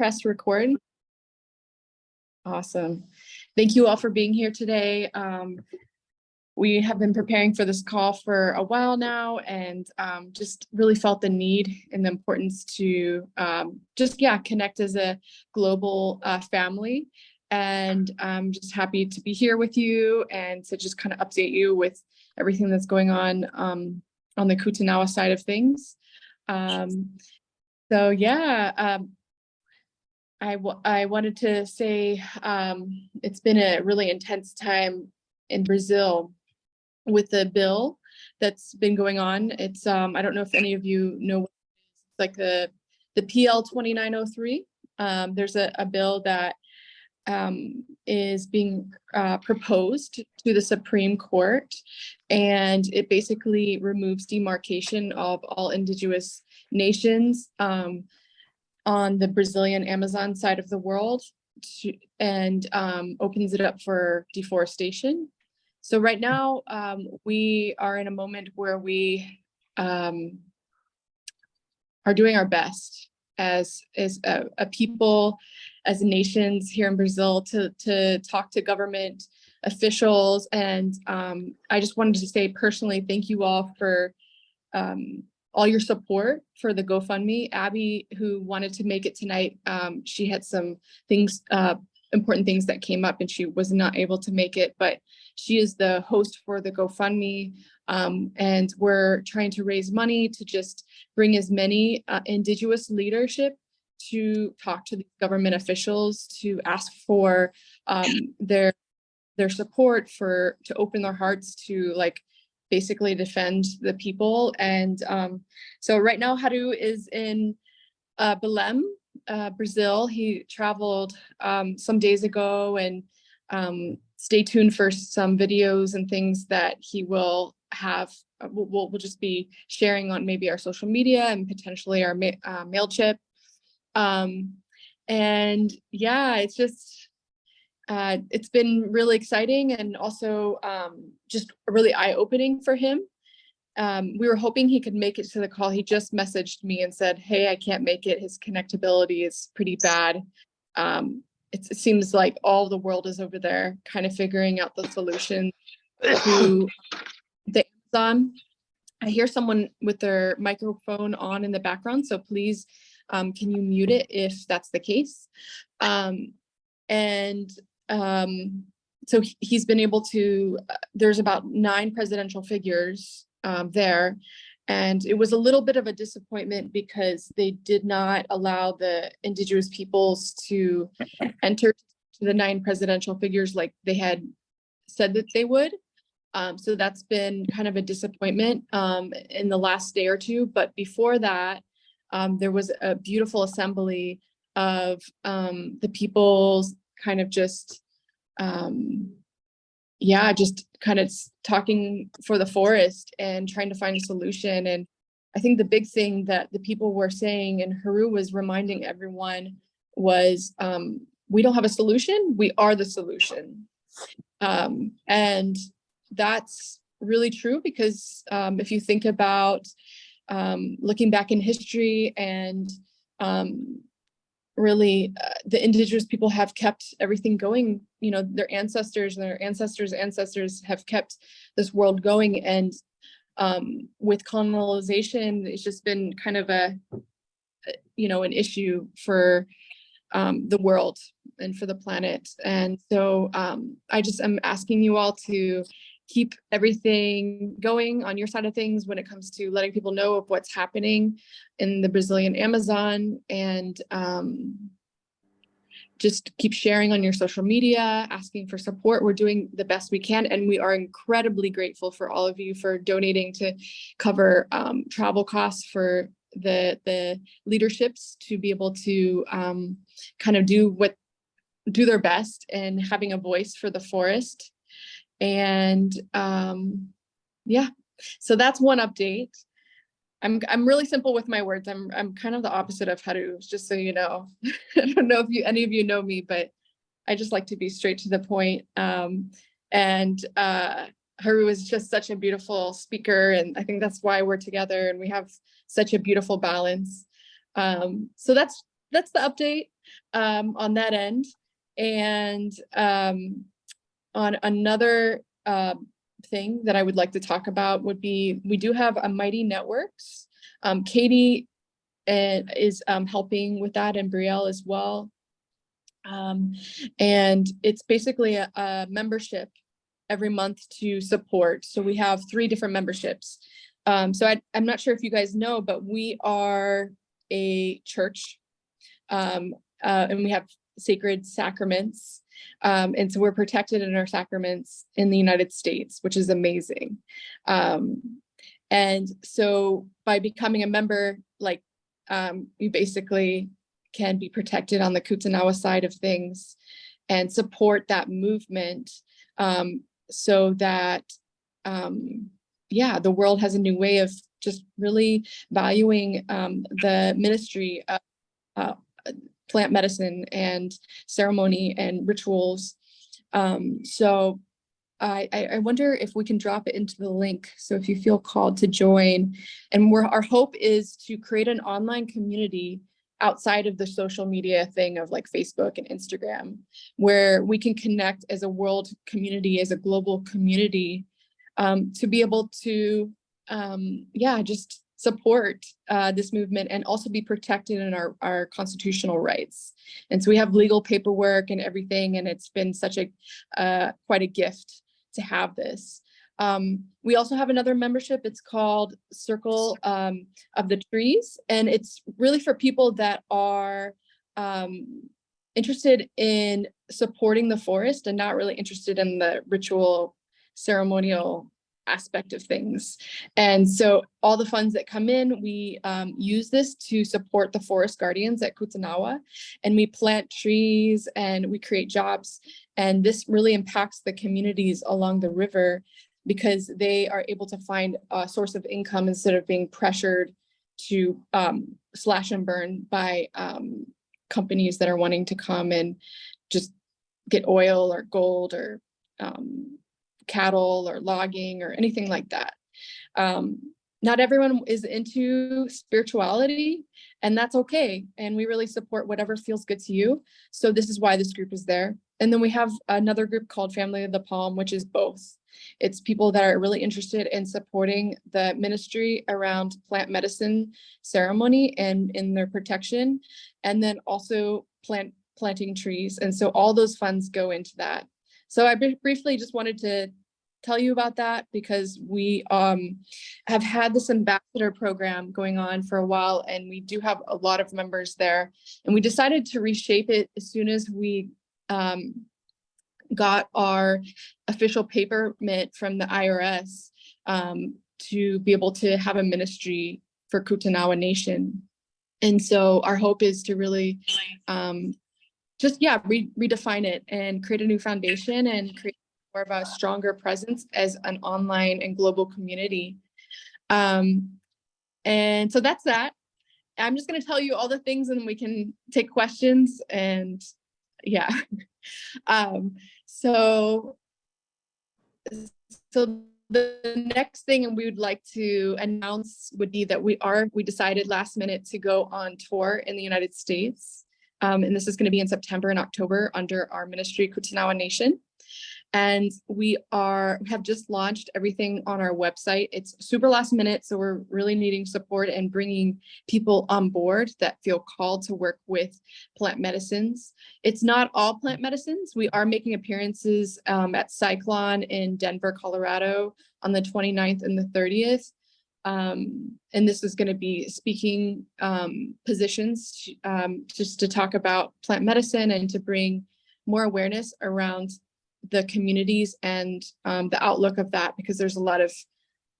press record. Awesome. Thank you all for being here today. We have been preparing for this call for a while now, and just really felt the need and the importance to connect as a global family. And I'm just happy to be here with you and to just kind of update you with everything that's going on the Kuntanawa side of things. I wanted to say it's been a really intense time in Brazil with the bill that's been going on. It's I don't know if any of you know, it's like the PL 2903. There's a bill that is being proposed to the Supreme Court, and it basically removes demarcation of all indigenous nations on the Brazilian Amazon side of the world, and opens it up for deforestation. So right now, we are in a moment where we are doing our best as a people, as nations here in Brazil, to talk to government officials. And I just wanted to say personally, thank you all for all your support for the GoFundMe. Abby, who wanted to make it tonight, she had some things, important things that came up, and she was not able to make it, but she is the host for the GoFundMe. And we're trying to raise money to just bring as many indigenous leadership to talk to the government officials, to ask for their support, to open their hearts to basically defend the people. And so right now Haru is in Belém, Brazil. He traveled some days ago, and stay tuned for some videos and things that he will have. We'll just be sharing on maybe our social media and potentially our MailChimp. And yeah, it's just it's been really exciting, and also just really eye-opening for him. We were hoping he could make it to the call. He just messaged me and said, hey, I can't make it. His connectability is pretty bad. It seems like all the world is over there kind of figuring out the solution to the Amazon. I hear someone with their microphone on in the background, so please, can you mute it if that's the case? So he's been able to, there's about 9 presidential figures there. And it was a little bit of a disappointment because they did not allow the indigenous peoples to enter to the 9 presidential figures like they had said that they would. So that's been kind of a disappointment in the last day or two. But before that, there was a beautiful assembly of the peoples kind of just kind of talking for the forest and trying to find a solution. And I think the big thing that the people were saying, and Haru was reminding everyone, was we don't have a solution, we are the solution. And that's really true, because if you think about looking back in history, and really the indigenous people have kept everything going. You know, their ancestors and their ancestors have kept this world going. And with colonization, it's just been kind of an issue for the world and for the planet. And so I just am asking you all to keep everything going on your side of things when it comes to letting people know of what's happening in the Brazilian Amazon, and just keep sharing on your social media, asking for support. We're doing the best we can, and we are incredibly grateful for all of you for donating to cover travel costs for the leaderships to be able to kind of do their best and having a voice for the forest. And so that's one update. I'm really simple with my words. I'm kind of the opposite of Haru, just so you know. I don't know if any of you know me, but I just like to be straight to the point. And Haru is just such a beautiful speaker, and I think that's why we're together and we have such a beautiful balance. So that's the update. on that end. And on another thing that I would like to talk about would be, we do have a Mighty Networks. Katie is helping with that, and Brielle as well. And it's basically a membership every month to support. So we have 3 different memberships. So I'm not sure if you guys know, but we are a church, and we have sacred sacraments. And so we're protected in our sacraments in the United States, which is amazing. And so by becoming a member, like, you basically can be protected on the Kuntanawa side of things and support that movement, so that, yeah, the world has a new way of just really valuing the ministry of plant medicine and ceremony and rituals. So I wonder if we can drop it into the link. So if you feel called to join, and our hope is to create an online community outside of the social media thing of like Facebook and Instagram, where we can connect as a world community, as a global community, to be able to, yeah, just support this movement and also be protected in our constitutional rights. And so we have legal paperwork and everything, and it's been such a quite a gift to have this. We also have another membership. It's called Circle of the Trees, and it's really for people that are interested in supporting the forest and not really interested in the ritual ceremonial aspect of things. And so all the funds that come in, we use this to support the forest guardians at Kuntanawa, and we plant trees and we create jobs. And this really impacts the communities along the river, because they are able to find a source of income instead of being pressured to slash and burn by companies that are wanting to come and just get oil or gold or cattle or logging or anything like that. Not everyone is into spirituality, and that's okay. And we really support whatever feels good to you. So this is why this group is there. And then we have another group called Family of the Palm, which is both. It's people that are really interested in supporting the ministry around plant medicine ceremony and in their protection, and then also planting trees. And so all those funds go into that. So I briefly just wanted to tell you about that, because we have had this ambassador program going on for a while, and we do have a lot of members there. And we decided to reshape it as soon as we got our official paper permit from the IRS to be able to have a ministry for Kuntanawa Nation. And so our hope is to really just, yeah, redefine it and create a new foundation and create more of a stronger presence as an online and global community. And so that's that. I'm just going to tell you all the things, and we can take questions. And yeah. So the next thing we would like to announce would be that we decided last minute to go on tour in the United States. And this is going to be in September and October under our ministry, Kuntanawa Nation. And we have just launched everything on our website. It's super last minute, so we're really needing support and bringing people on board that feel called to work with plant medicines. It's not all plant medicines. We are making appearances at Cyclone in Denver, Colorado on the 29th and the 30th. And this is going to be speaking positions just to talk about plant medicine and to bring more awareness around the communities and the outlook of that, because there's a lot of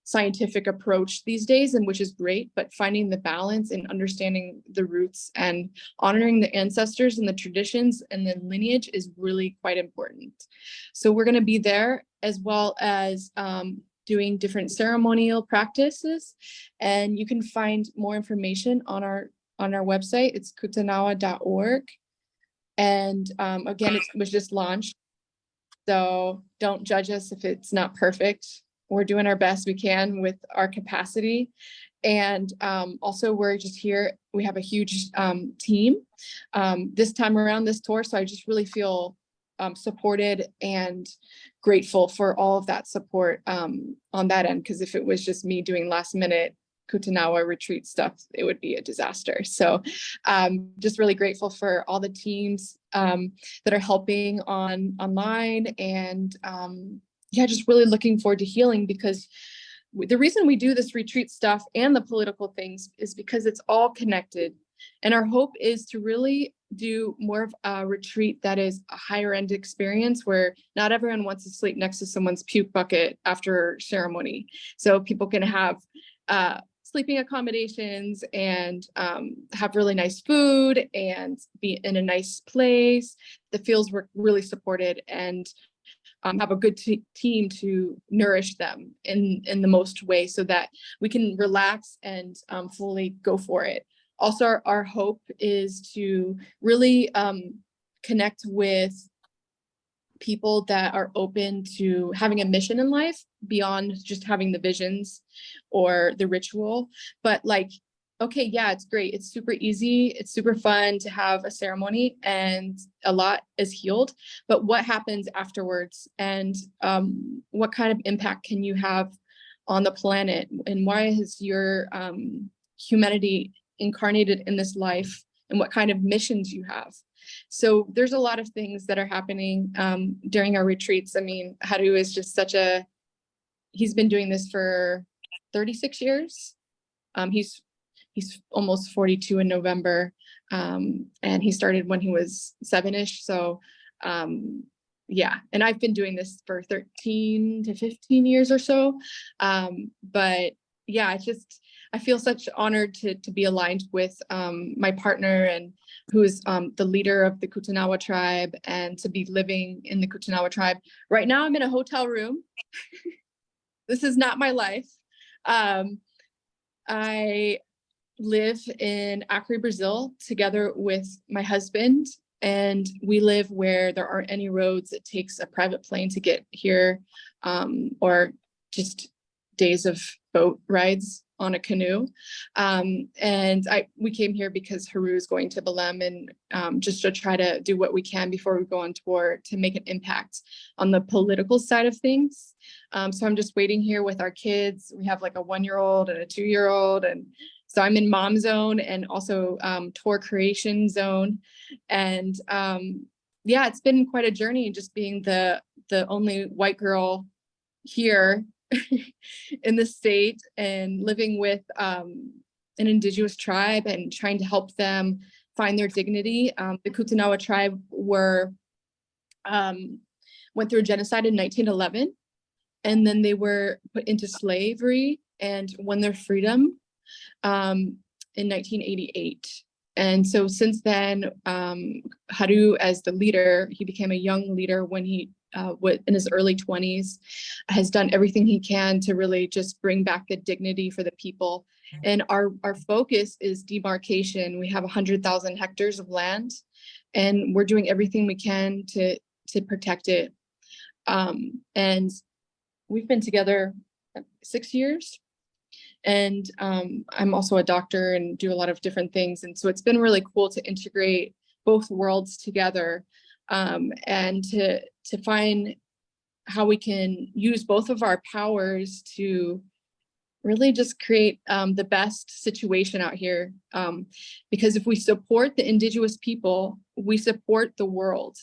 scientific approach these days, and which is great, but finding the balance and understanding the roots and honoring the ancestors and the traditions and the lineage is really quite important. So we're going to be there, as well as doing different ceremonial practices, and you can find more information on our website. It's kuntanawa.org, and again, it was just launched. So don't judge us if it's not perfect. We're doing our best we can with our capacity. And also we're just here, we have a huge team this time around this tour. So I just really feel supported and grateful for all of that support on that end. Because if it was just me doing last minute Kuntanawa retreat stuff, it would be a disaster. So just really grateful for all the teams that are helping online, and yeah, just really looking forward to healing, because the reason we do this retreat stuff and the political things is because it's all connected. And our hope is to really do more of a retreat that is a higher end experience, where not everyone wants to sleep next to someone's puke bucket after ceremony. So people can have sleeping accommodations and have really nice food and be in a nice place that feels really supported, and have a good team to nourish them in the most way, so that we can relax and fully go for it. Also, our hope is to really connect with people that are open to having a mission in life beyond just having the visions or the ritual, but like, okay, yeah, it's great, it's super easy, it's super fun to have a ceremony and a lot is healed, but what happens afterwards, and what kind of impact can you have on the planet, and why has your humanity incarnated in this life, and what kind of missions you have. So there's a lot of things that are happening during our retreats. I mean, Haru is just he's been doing this for 36 years. He's almost 42 in November, and he started when he was 7-ish. So yeah, and I've been doing this for 13 to 15 years or so. But yeah, I feel such honored to be aligned with my partner, and who is the leader of the Kuntanawa tribe, and to be living in the Kuntanawa tribe. Right now I'm in a hotel room. This is not my life. I live in Acre, Brazil, together with my husband, and we live where there aren't any roads. It takes a private plane to get here, or just days of boat rides on a canoe. And we came here because Haru is going to Belém, and just to try to do what we can before we go on tour to make an impact on the political side of things. So I'm just waiting here with our kids. We have like a 1-year-old and a 2-year-old, and so I'm in mom zone and also tour creation zone. And yeah, it's been quite a journey, just being the only white girl here in the state, and living with an indigenous tribe and trying to help them find their dignity. The Kuntanawa tribe went through a genocide in 1911, and then they were put into slavery and won their freedom in 1988. And so since then, Haru, as the leader, he became a young leader when he in his early 20s, has done everything he can to really just bring back the dignity for the people. And our focus is demarcation. We have 100,000 hectares of land, and we're doing everything we can to protect it. And we've been together 6 years. And I'm also a doctor and do a lot of different things. And so it's been really cool to integrate both worlds together, and to find how we can use both of our powers to really just create the best situation out here. Because if we support the indigenous people, we support the world.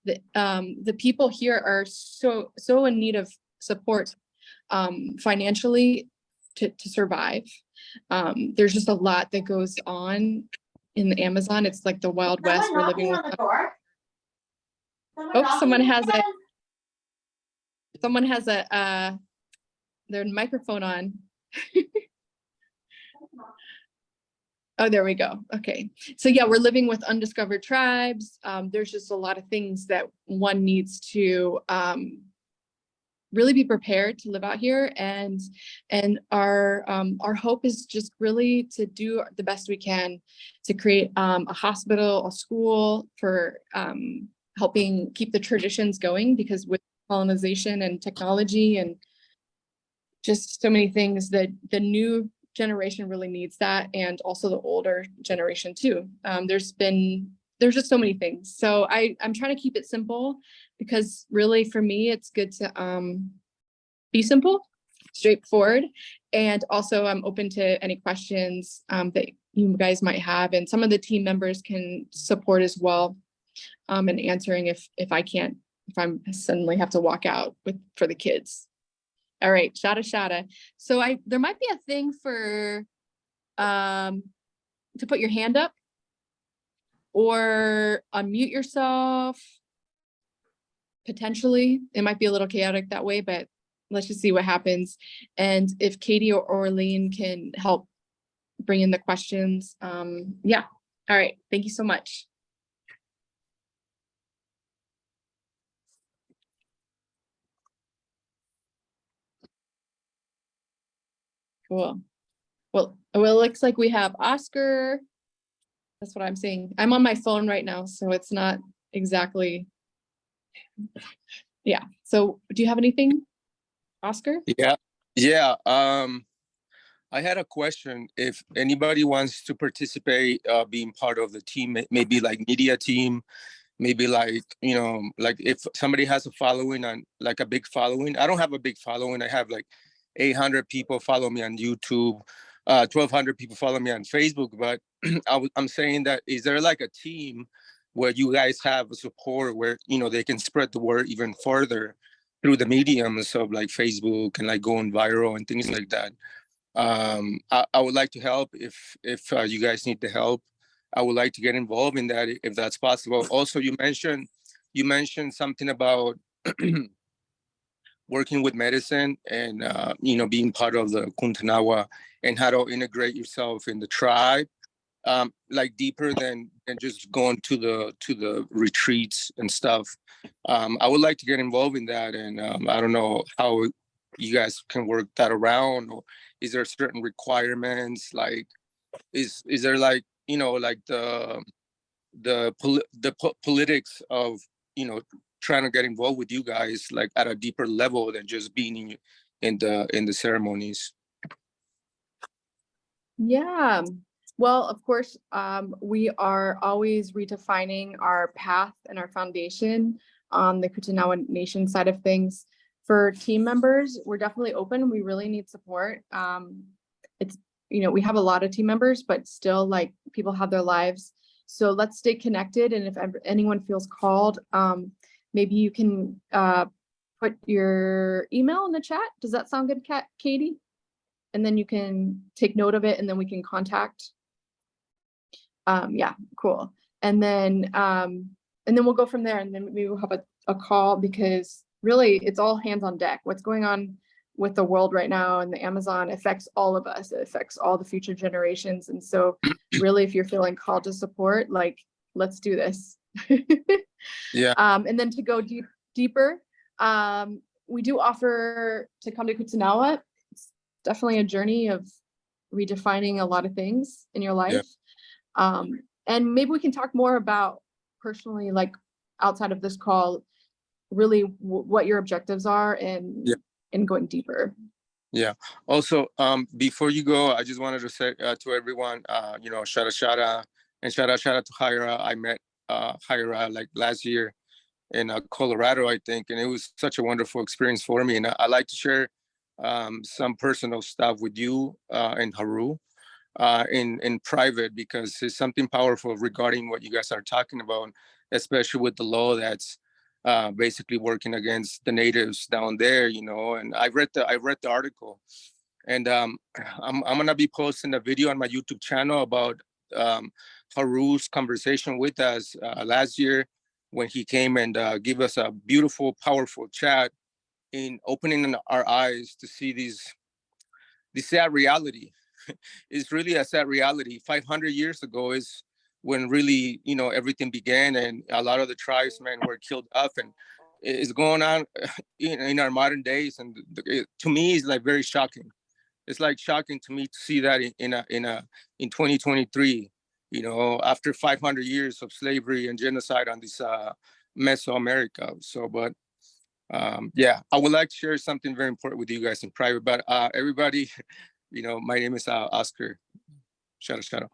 The people here are so in need of support financially to survive. There's just a lot that goes on in the Amazon. It's like the Wild West. We're living with. Oh, someone has their microphone on. Oh, there we go. Okay. So yeah, we're living with undiscovered tribes. There's just a lot of things that one needs to really be prepared to live out here, and our hope is just really to do the best we can to create a hospital, a school for helping keep the traditions going, because with colonization and technology and just so many things, that the new generation really needs that, and also the older generation too. There's just so many things. So I'm trying to keep it simple, because really for me, it's good to be simple, straightforward. And also I'm open to any questions that you guys might have. And some of the team members can support as well in answering if I'm suddenly have to walk out for the kids. All right, Xara Xara. So there might be a thing for to put your hand up or unmute yourself. Potentially, it might be a little chaotic that way, but let's just see what happens. And if Katie or Orlean can help bring in the questions. Yeah. All right. Thank you so much. Cool. Well, it looks like we have Oscar. That's what I'm seeing. I'm on my phone right now, so it's not exactly. Yeah. So do you have anything, Oscar? Yeah. I had a question. If anybody wants to participate, being part of the team, maybe like media team, maybe like, like if somebody has a following, on like a big following. I don't have a big following. I have like 800 people follow me on YouTube, 1,200 people follow me on Facebook. But I'm saying that, is there like a team where you guys have support where, they can spread the word even further through the mediums of like Facebook and like going viral and things like that? I would like to help if you guys need the help. I would like to get involved in that if that's possible. Also, you mentioned something about working with medicine and being part of the Kuntanawa and how to integrate yourself in the tribe, like deeper than just going to the retreats and stuff. I would like to get involved in that, and I don't know how you guys can work that around, or is there certain requirements? Like, is there like like politics of trying to get involved with you guys like at a deeper level than just being in the ceremonies? Yeah. Well, of course, we are always redefining our path and our foundation on the Kuntanawa Nation side of things. For team members, we're definitely open. We really need support. It's, we have a lot of team members, but still, like, people have their lives. So let's stay connected. And if anyone feels called, maybe you can put your email in the chat. Does that sound good, Katie? And then you can take note of it, and then we can contact. Yeah, cool. And then we'll go from there, and then maybe we'll have a call, because really it's all hands on deck. What's going on with the world right now and the Amazon affects all of us. It affects all the future generations. And so really, if you're feeling called to support, like, let's do this. Yeah. And then to go deeper, we do offer to come to Kuntanawa. It's definitely a journey of redefining a lot of things in your life. Yeah. And maybe we can talk more about personally, like outside of this call, really what your objectives are and going deeper. Yeah. Also, before you go, I just wanted to say to everyone, Xara Xara and Xara Xara to Hayra. I met Hayra like last year in Colorado, I think, and it was such a wonderful experience for me. And I like to share some personal stuff with you and Haru in private, because it's something powerful regarding what you guys are talking about, especially with the law that's basically working against the natives down there, And I read the article, and I'm gonna be posting a video on my YouTube channel about Haru's conversation with us last year when he came and gave us a beautiful, powerful chat in opening our eyes to see this sad reality. It's really a sad reality. 500 years ago is when really, everything began, and a lot of the tribesmen were killed off, and it's going on in our modern days. And to me, it's like very shocking. It's like shocking to me to see that in 2023, after 500 years of slavery and genocide on this Mesoamerica. So, but yeah, I would like to share something very important with you guys in private. But everybody, my name is Oscar. Xara Xara.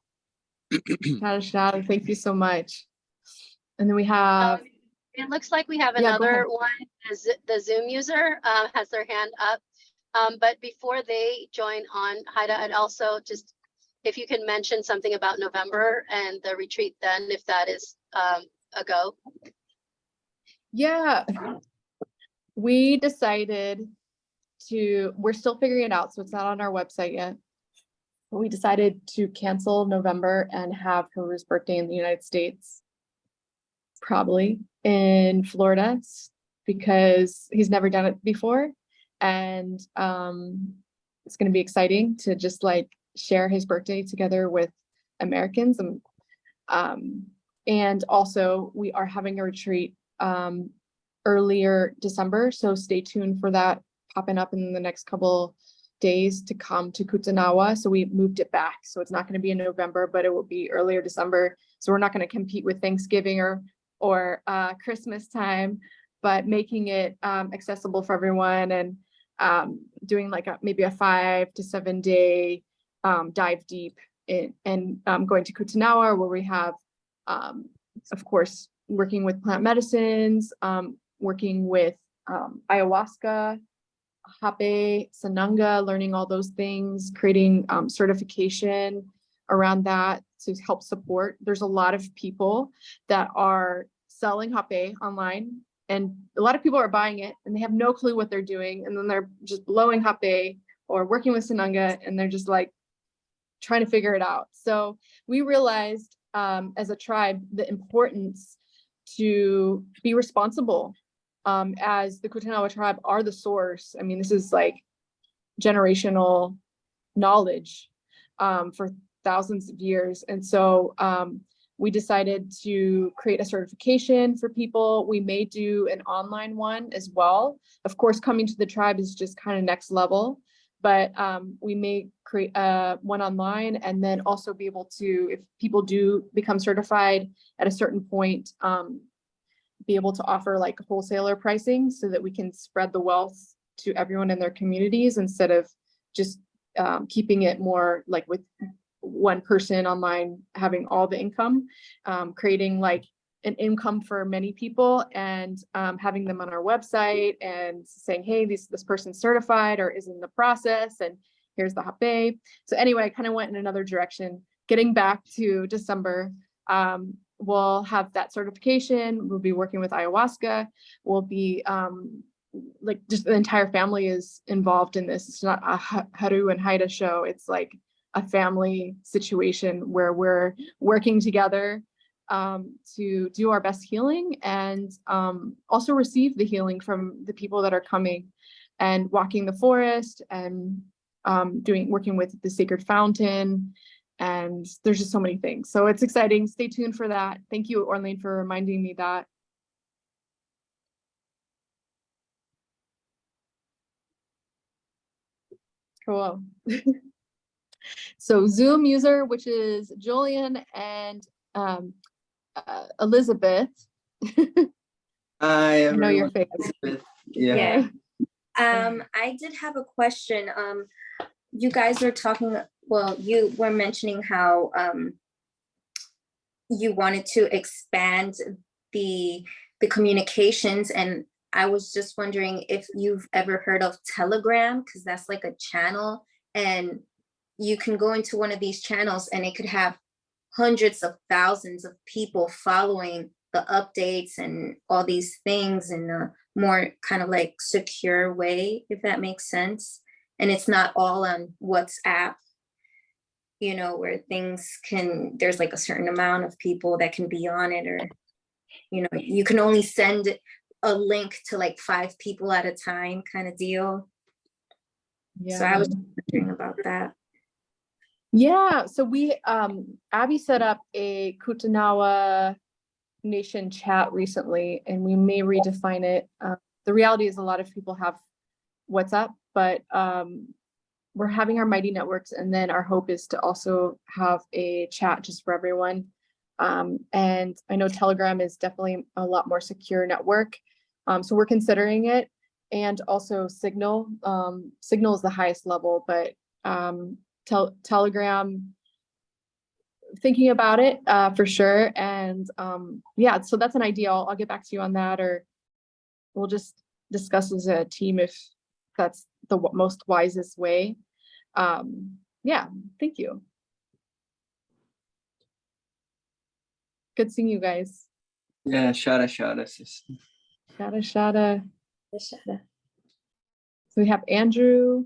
Xara Xara, thank you so much. And then we have, It looks like we have Yeah, go another ahead. one. The Zoom user has their hand up. But before they join on, Haida, and also just if you can mention something about November and the retreat then, if that is a go. yeah, we decided we're still figuring it out, so it's not on our website yet. But we decided to cancel November and have Haru's birthday in the United States, probably in Florida, because he's never done it before. And it's going to be exciting to just like share his birthday together with Americans. And also we are having a retreat earlier December, so stay tuned for that popping up in the next couple days to come to Kuntanawa. So we moved it back, so it's not going to be in November, but it will be earlier December. So we're not going to compete with Thanksgiving or Christmas time, but making it accessible for everyone, and doing like maybe a 5 to 7 day dive deep in, and going to Kuntanawa, where we have, of course, working with plant medicines, working with ayahuasca, hape, sananga, learning all those things, creating certification around that to help support. There's a lot of people that are selling hape online, and a lot of people are buying it and they have no clue what they're doing, and then they're just blowing hape or working with sananga, and they're just like trying to figure it out. So we realized as a tribe the importance to be responsible, as the Kuntanawa tribe are the source. I mean, this is like generational knowledge for thousands of years. And so we decided to create a certification for people. We may do an online one as well. Of course, coming to the tribe is just kind of next level, but we may create one online, and then also be able to, if people do become certified at a certain point, be able to offer like wholesaler pricing so that we can spread the wealth to everyone in their communities, instead of just keeping it more like with one person online having all the income, creating like an income for many people, and having them on our website and saying, hey, this person's certified or is in the process, and here's the hape. So anyway, I kind of went in another direction. Getting back to December, we'll have that certification. We'll be working with ayahuasca. We'll be like just the entire family is involved in this. It's not a Haru and Hayra show. It's like a family situation where we're working together to do our best healing, and also receive the healing from the people that are coming, and walking the forest, and working with the sacred fountain. And there's just so many things. So it's exciting. Stay tuned for that. Thank you, Orlane, for reminding me that. Cool. So Zoom user, which is Julian and Elizabeth. Hi, I know your everyone. face. Yeah. I did have a question. You guys are talking, well, you were mentioning how you wanted to expand the communications, and I was just wondering if you've ever heard of Telegram, because that's like a channel, and you can go into one of these channels and it could have hundreds of thousands of people following the updates and all these things in a more kind of like secure way, if that makes sense. And it's not all on WhatsApp, you know, where things there's like a certain amount of people that can be on it, or, you know, you can only send a link to like 5 people at a time kind of deal. Yeah. So I was wondering about that. Yeah, so we Abby set up a Kuntanawa Nation chat recently, and we may redefine it. The reality is a lot of people have WhatsApp, but we're having our Mighty Networks, and then our hope is to also have a chat just for everyone. And I know Telegram is definitely a lot more secure network, so we're considering it. And also Signal. Signal is the highest level, but Telegram, thinking about it for sure. And yeah, so that's an idea. I'll get back to you on that, or we'll just discuss as a team if that's the most wisest way. Yeah, thank you. Good seeing you guys. Yeah, Xara Xara, sister. Xara Xara. So we have Andrew.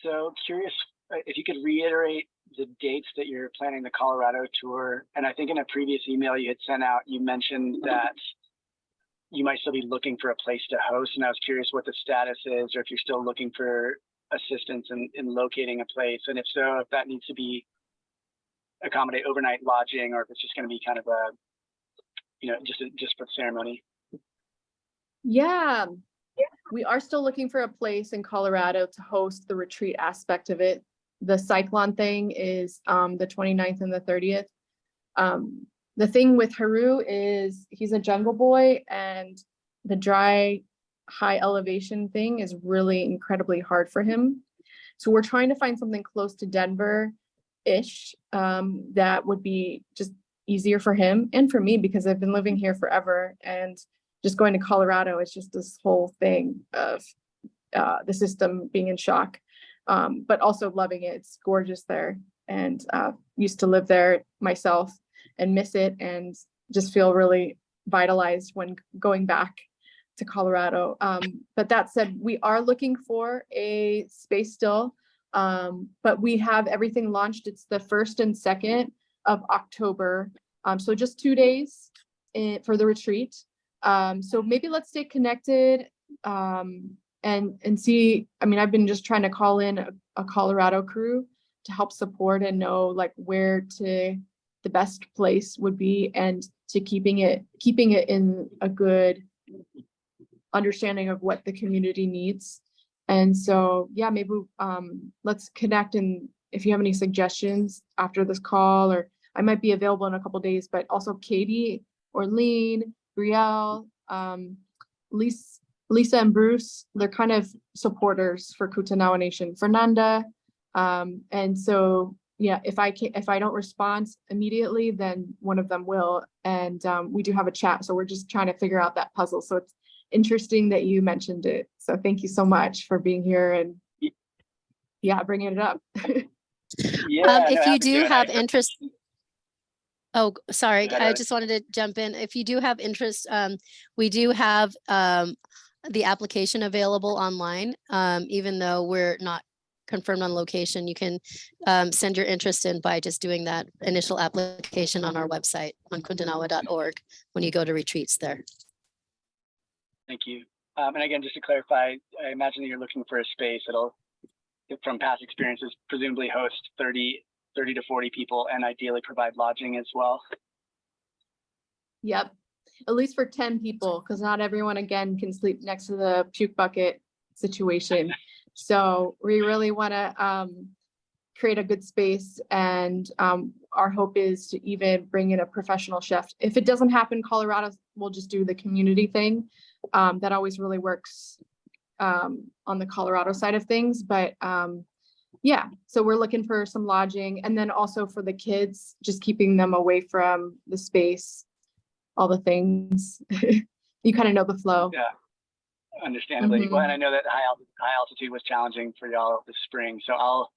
So curious if you could reiterate the dates that you're planning the Colorado tour. And I think in a previous email you had sent out, you mentioned that you might still be looking for a place to host. And I was curious what the status is, or if you're still looking for assistance in locating a place. And if so, if that needs to be accommodate overnight lodging, or if it's just going to be kind of a, just for the ceremony. Yeah, we are still looking for a place in Colorado to host the retreat aspect of it. The cyclone thing is the 29th and the 30th. The thing with Haru is he's a jungle boy, and the dry, high elevation thing is really incredibly hard for him. So we're trying to find something close to Denver-ish that would be just easier for him and for me, because I've been living here forever, and just going to Colorado is just this whole thing of the system being in shock, but also loving it. It's gorgeous there, and used to live there myself and miss it, and just feel really vitalized when going back to Colorado. But that said, we are looking for a space still, but we have everything launched. It's the 1st and 2nd of October. So just 2 days for the retreat. So maybe let's stay connected and see. I mean, I've been just trying to call in a Colorado crew to help support and know like where the best place would be, and to keeping it in a good understanding of what the community needs. And so, yeah, maybe let's connect, and if you have any suggestions after this call, or I might be available in a couple days, but also Katie, Orlean, Brielle, Lisa and Bruce, they're kind of supporters for Kuntanawa Nation. Fernanda, and so yeah, if I don't respond immediately, then one of them will, and we do have a chat, so we're just trying to figure out that puzzle. So it's interesting that you mentioned it. So thank you so much for being here and yeah, bringing it up. Yeah, If you do have it. interest, oh, sorry, Go ahead, I Alex. just wanted to jump in. If you do have interest, we do have the application available online. Even though we're not confirmed on location, you can send your interest in by just doing that initial application on our website on kuntanawa.org when you go to retreats there. Thank you. And again, just to clarify, I imagine that you're looking for a space that'll, from past experiences, presumably host 30 to 40 people, and ideally provide lodging as well. Yep, at least for 10 people, because not everyone, again, can sleep next to the puke bucket situation. So we really want to create a good space, and our hope is to even bring in a professional chef. If it doesn't happen, Colorado, we'll just do the community thing. That always really works on the Colorado side of things. But yeah, so we're looking for some lodging, and then also for the kids, just keeping them away from the space, all the things. You kind of know the flow. Yeah, understandably. Well, and I know that high altitude was challenging for y'all this spring, so I'll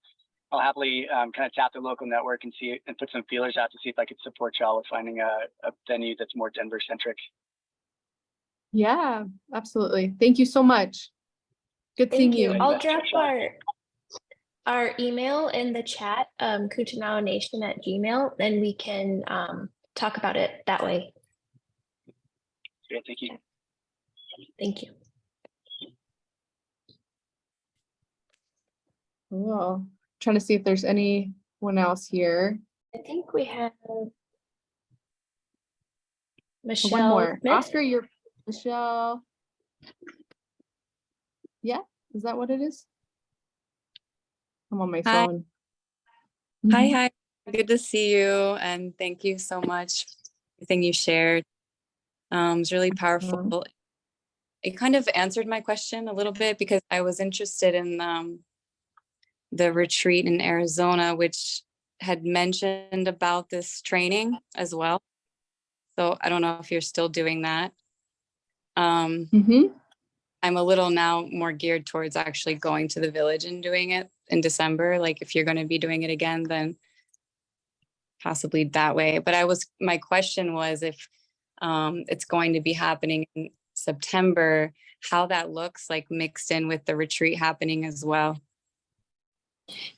happily kind of tap the local network and see and put some feelers out to see if I could support y'all with finding a venue that's more Denver centric. Yeah, absolutely. Thank you so much. Good seeing you. I'll drop our email in the chat, kuntanawanation@gmail, and we can talk about it that way. Great, thank you. Thank you. Cool. Trying to see if there's anyone else here. I think we have Michelle. One more. Smith. Oscar, you're Michelle. Yeah, is that what it is? I'm on my Hi. phone. Hi. Good to see you, and thank you so much for everything you shared. It was really powerful. it kind of answered my question a little bit because I was interested in the retreat in Arizona, which had mentioned about this training as well. So I don't know if you're still doing that. Mhm. I'm a little now more geared towards actually going to the village and doing it in December. Like if you're going to be doing it again, then possibly that way. But my question was if it's going to be happening in September, how that looks like mixed in with the retreat happening as well.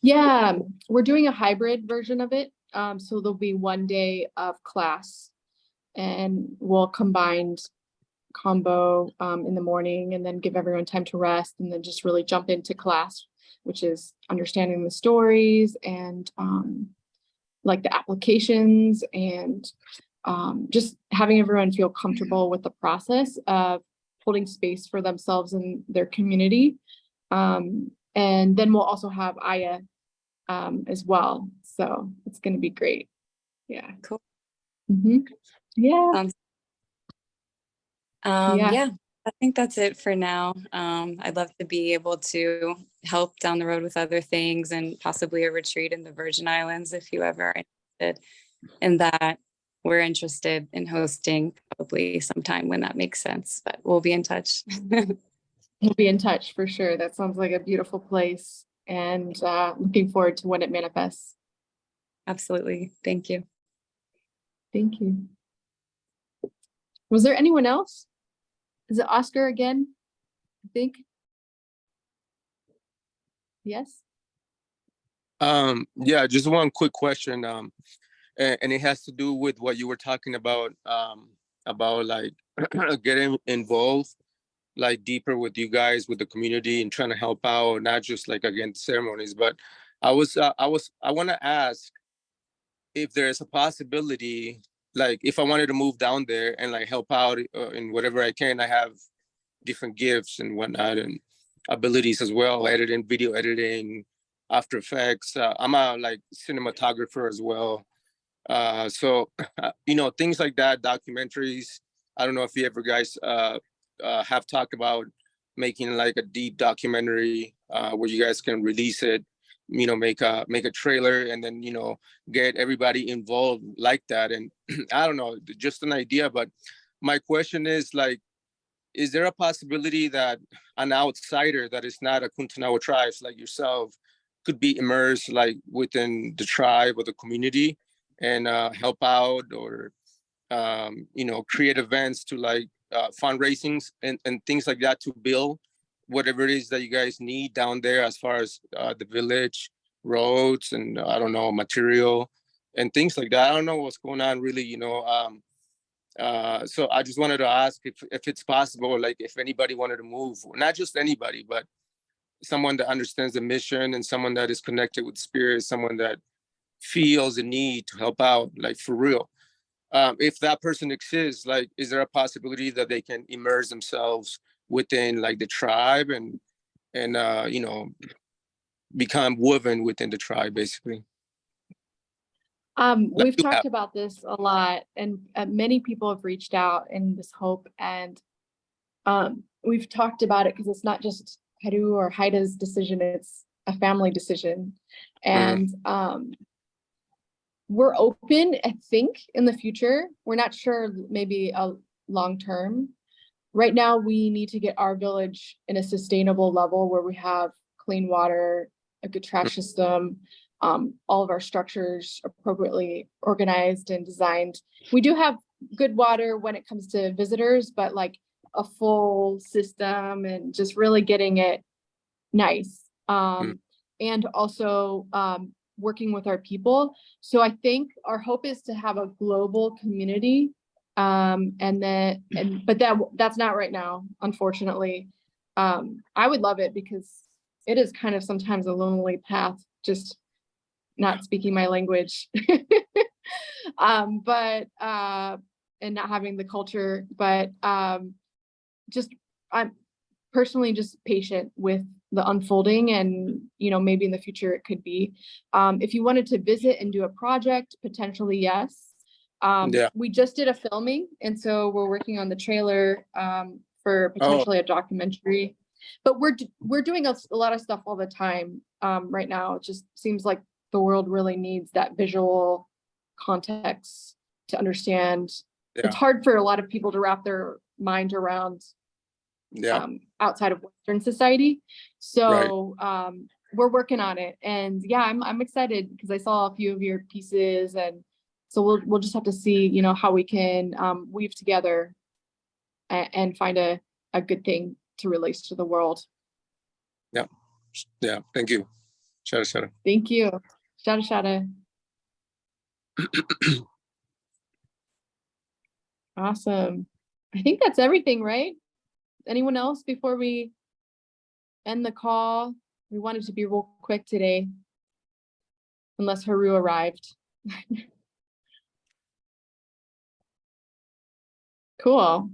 Yeah, we're doing a hybrid version of it. So there'll be 1 day of class and we'll combo in the morning and then give everyone time to rest and then just really jump into class, which is understanding the stories and like the applications and just having everyone feel comfortable with the process of holding space for themselves and their community. And then we'll also have Aya as well. So it's going to be great. Yeah. Cool. Yeah. Yeah. Yeah, I think that's it for now. I'd love to be able to help down the road with other things and possibly a retreat in the Virgin Islands if you ever are interested in that. We're interested in hosting probably sometime when that makes sense, but we'll be in touch. We'll be in touch for sure. That sounds like a beautiful place and looking forward to when it manifests. Absolutely. Thank you. Thank you. Was there anyone else? Is it Oscar again? I think. Yes. Yeah, just one quick question. And it has to do with what you were talking about like getting involved like deeper with you guys, with the community and trying to help out, not just like again ceremonies, but I want to ask if there's a possibility, like if I wanted to move down there and like help out in whatever I can. I have different gifts and whatnot and abilities as well, editing, video editing, After Effects. I'm a like cinematographer as well. So things like that, documentaries. I don't know if you ever guys have talked about making like a deep documentary where you guys can release it, make a trailer and then get everybody involved like that. And I don't know, just an idea. But my question is like, is there a possibility that an outsider that is not a Kuntanawa tribe like yourself could be immersed like within the tribe or the community and help out or create events to like fundraisings and things like that to build whatever it is that you guys need down there as far as the village, roads, and I don't know, material and things like that. I don't know what's going on really, so I just wanted to ask if it's possible, like if anybody wanted to move, not just anybody, but someone that understands the mission and someone that is connected with spirit, someone that feels the need to help out, like for real. If that person exists, like, is there a possibility that they can immerse themselves within like the tribe and become woven within the tribe, basically? We've talked about this a lot, and many people have reached out in this hope, and we've talked about it because it's not just Haru or Hayra's decision; it's a family decision, and we're open. I think in the future, we're not sure. Maybe a long term. Right now, we need to get our village in a sustainable level where we have clean water, a good trash system. All of our structures appropriately organized and designed. We do have good water when it comes to visitors, but like a full system and just really getting it nice. And also working with our people. So I think our hope is to have a global community. But that's not right now, unfortunately. I would love it because it is kind of sometimes a lonely path, just not speaking my language, and not having the culture, but I'm personally just patient with the unfolding and, maybe in the future it could be. If you wanted to visit and do a project, potentially, yes. We just did a filming, and so we're working on the trailer for Oh. potentially a documentary. But we're doing a lot of stuff all the time right now. It just seems like the world really needs that visual context to understand. Yeah. It's hard for a lot of people to wrap their mind around Yeah. outside of Western society. So we're working on it, and yeah, I'm excited because I saw a few of your pieces, and so we'll just have to see, you know, how we can weave together and find a good thing to release to the world. Yeah. Yeah. Thank you. Xara Xara. Thank you. Xara Xara. Awesome. I think that's everything, right? Anyone else before we end the call? We wanted to be real quick today, unless Haru arrived. Cool.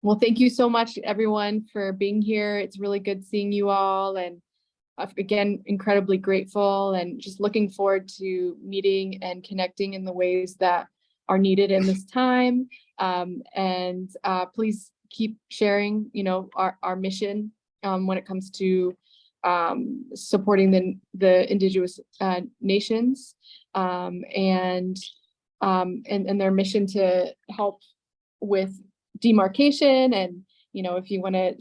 Well, thank you so much, everyone, for being here. It's really good seeing you all, and again, incredibly grateful, and just looking forward to meeting and connecting in the ways that are needed in this time. And please keep sharing, you know, our mission when it comes to supporting the indigenous nations and their mission to help with demarcation. And, you know, if you want to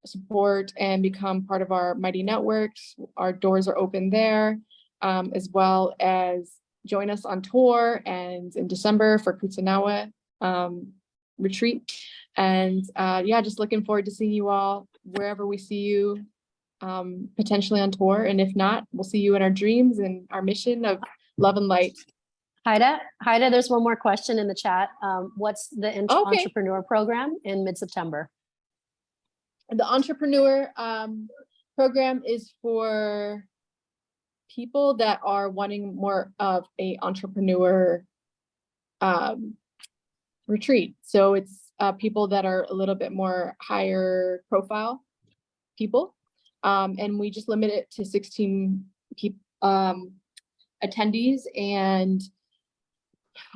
support and become part of our Mighty Networks, our doors are open there, as well as join us on tour and in December for Kuntanawa retreat. And yeah, just looking forward to seeing you all wherever we see you, potentially on tour. And if not, we'll see you in our dreams and our mission of love and light. Haida, there's one more question in the chat. What's the entrepreneur program in mid-September? The entrepreneur program is for people that are wanting more of a entrepreneur retreat. So it's people that are a little bit more higher profile people. And we just limit it to 16 attendees, and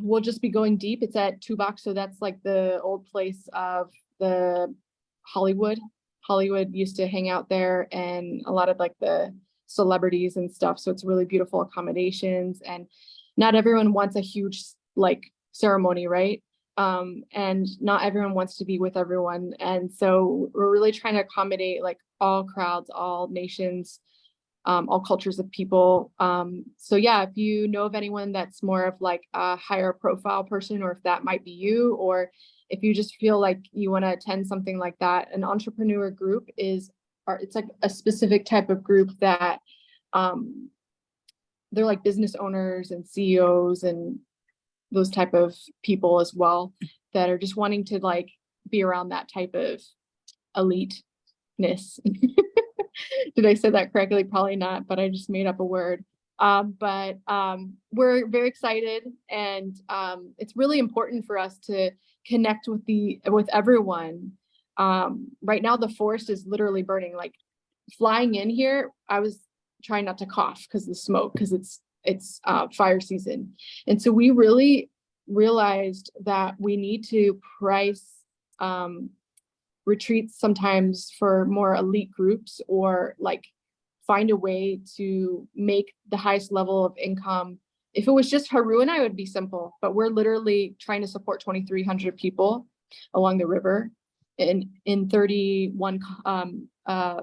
we'll just be going deep. It's at 2 Box, so that's like the old place of the Hollywood. Hollywood used to hang out there, and a lot of like the celebrities and stuff. So it's really beautiful accommodations, and not everyone wants a huge like ceremony, right? And not everyone wants to be with everyone. And so we're really trying to accommodate like all crowds, all nations, all cultures of people. So yeah, if you know of anyone that's more of like a higher profile person, or if that might be you, or if you just feel like you want to attend something like that, an entrepreneur group it's like a specific type of group that they're like business owners and CEOs and those type of people as well, that are just wanting to like be around that type of eliteness. Did I say that correctly? Probably not, but I just made up a word. But we're very excited, and it's really important for us to connect with everyone. Right now, the forest is literally burning. Like flying in here, I was trying not to cough because of the smoke, because it's fire season. And so we really realized that we need to price retreats sometimes for more elite groups, or like find a way to make the highest level of income. If it was just Haru and I, it would be simple, but we're literally trying to support 2,300 people along the river in 31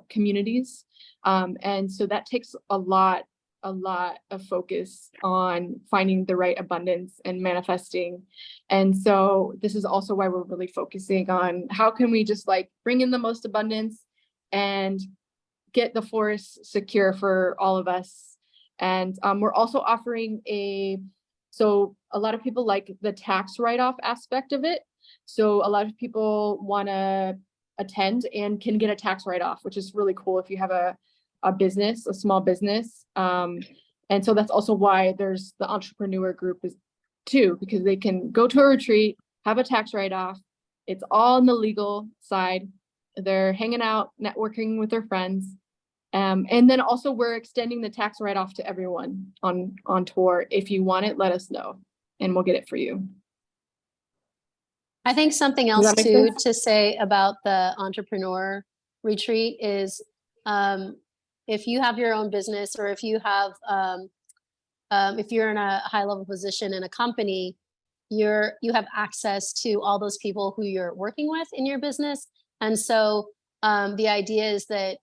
communities. And so that takes a lot of focus on finding the right abundance and manifesting. And so this is also why we're really focusing on how can we just like bring in the most abundance and get the forest secure for all of us. And we're also offering so a lot of people like the tax write-off aspect of it. So a lot of people want to attend and can get a tax write-off, which is really cool if you have a business, a small business. And so that's also why there's the entrepreneur group is too, because they can go to a retreat, have a tax write-off. It's all on the legal side. They're hanging out, networking with their friends. And then also we're extending the tax write-off to everyone on tour. If you want it, let us know and we'll get it for you. I think something Does else that make too sense? to say about the entrepreneur retreat is if you have your own business or if you have if you're in a high level position in a company, you have access to all those people who you're working with in your business. And so the idea is that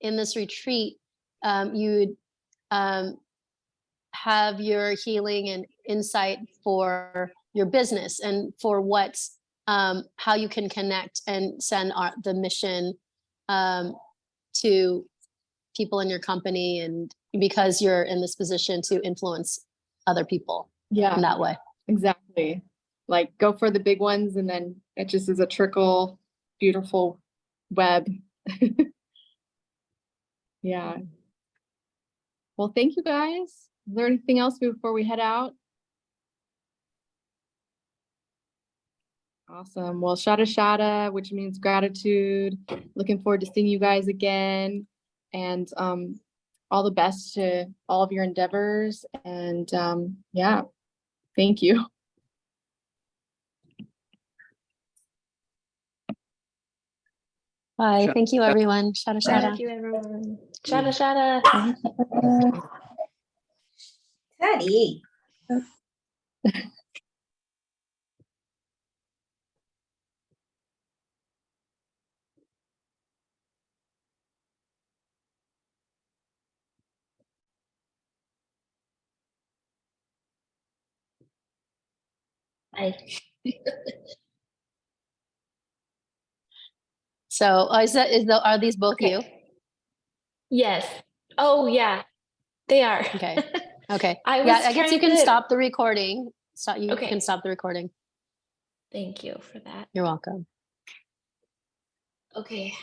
in this retreat, you'd have your healing and insight for your business and for what's how you can connect and send the mission to people in your company, and because you're in this position to influence other people in that way. Exactly. Like go for the big ones and then it just is a trickle, beautiful web. Yeah. Well, thank you guys. Is there anything else before we head out? Awesome. Well, Xara Xara, which means gratitude. Looking forward to seeing you guys again. And all the best to all of your endeavors. And yeah, thank you. Bye. Thank you, everyone. Xara Xara. Thank you, everyone. Shada shada. Daddy. Bye. So are these both you? Yes. Oh, yeah, they are. Okay. Okay. I Yeah, was I guess you trying can to- stop the recording. You Okay. can stop the recording. Thank you for that. You're welcome. Okay.